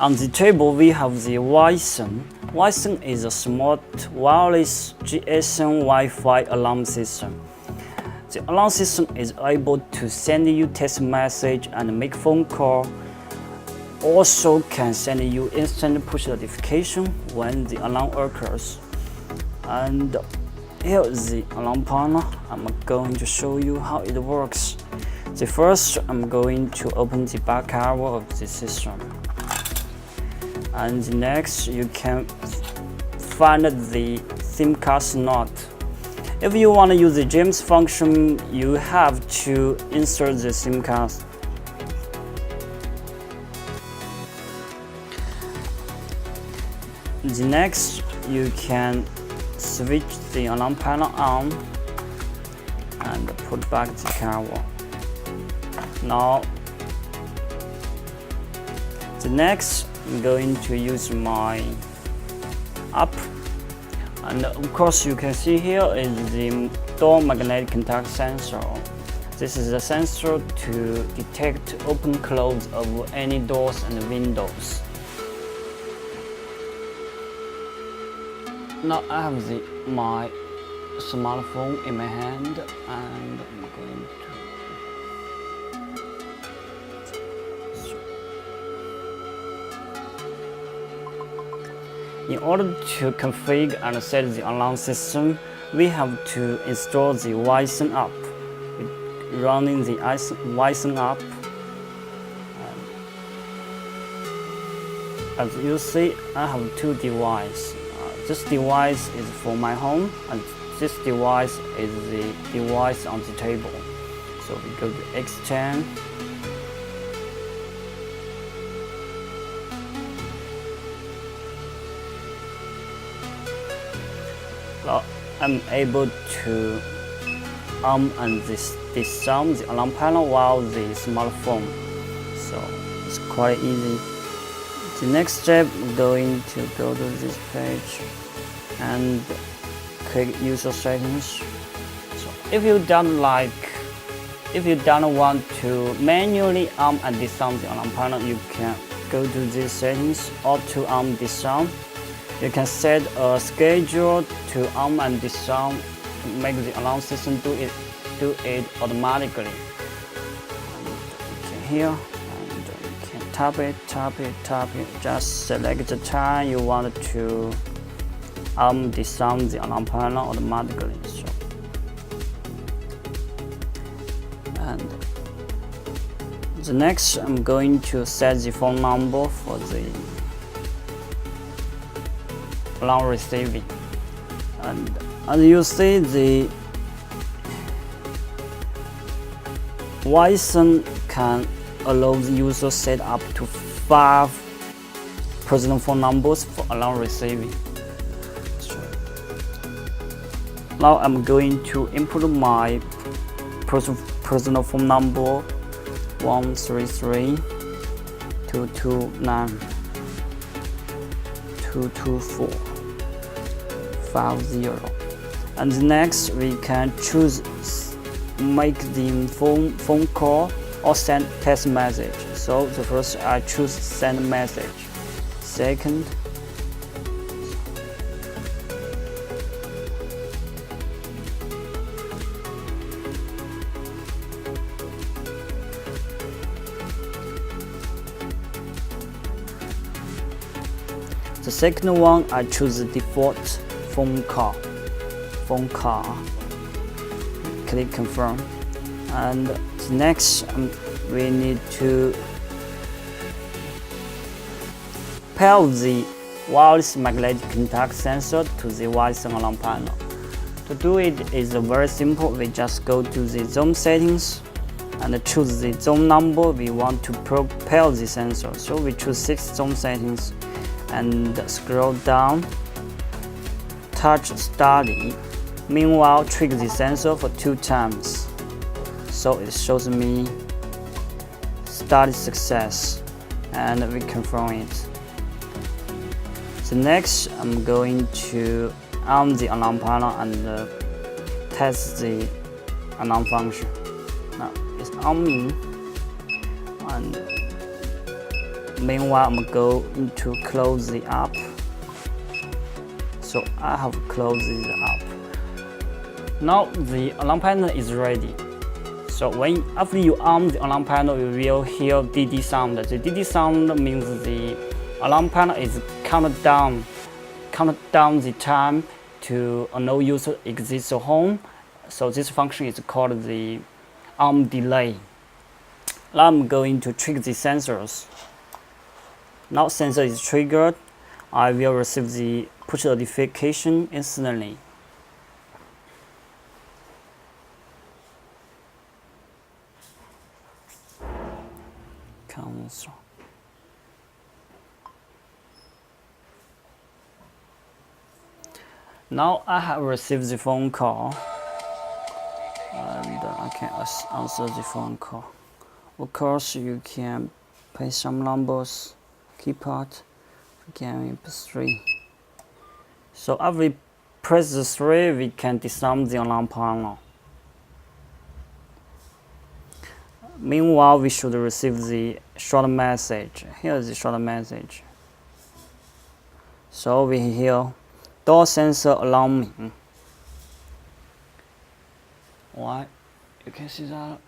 On the table, we have the WiSun. WiSun is a smart wireless GSM Wi-Fi alarm system. The alarm system is able to send you text message and make phone call. Also can send you instant push notification when the alarm occurs. And here is the alarm panel. I'm going to show you how it works. The first, I'm going to open the back cover of the system. And next, you can find the SIM card slot. If you want to use the GEMS function, you have to insert the SIM card. The next, you can switch the alarm panel on and put back the cover. Now, the next, I'm going to use my app, and of course you can see here is the door magnetic contact sensor. This is a sensor to detect open close of any doors and windows. Now I have my smartphone in my hand, and I'm going to In order to configure and set the alarm system, we have to install the WiSun app. Running the WiSun app, as you see, I have two devices. This device is for my home, and this device is the device on the table. So we go to Extend. Now I'm able to arm and disarm the alarm panel while the smartphone. So it's quite easy. The next step, I'm going to go to this page and click user settings. So if you don't want to manually arm and disarm the alarm panel, you can go to these settings, auto arm disarm. You can set a schedule to arm and disarm to make the alarm system do it automatically. And here, and you can tap it. Just select the time you want to arm disarm the alarm panel automatically. So, and the next, I'm going to set the phone number for the alarm receiving. And as you see, the WiSun can allow the user set up to 5 personal phone numbers for alarm receiving. So now I'm going to input my personal phone number 133 229 224 50. And next, we can choose make the phone call or send text message. So the first, I choose send message. Second, the second one, I choose the default phone call. Click confirm. And the next, we need to pair the wireless magnetic contact sensor to the WiSun alarm panel. To do it is very simple. We just go to the zone settings and choose the zone number we want to pair the sensor. So we choose 6 zone settings and scroll down, touch study. Meanwhile, trigger the sensor for 2 times. So it shows me study success, and we confirm it. So next, I'm going to arm the alarm panel and test the alarm function. Now it's arming, and Meanwhile, I'm going to close the app. So I have closed the app. Now the alarm panel is ready. So after you arm the alarm panel, you will hear DD sound. The DD sound means the alarm panel is count down the time to a no user exits at home. So this function is called the arm delay. Now I'm going to trigger the sensors. Now sensor is triggered. I will receive the push notification instantly. Cancel. Now I have received the phone call, and I can answer the phone call. Of course, you can pay some numbers, keypad, again 3. So after we press the 3, we can disarm the alarm panel. Meanwhile, we should receive the short message. Here is the short message. So we hear door sensor alarming. Why? You can see that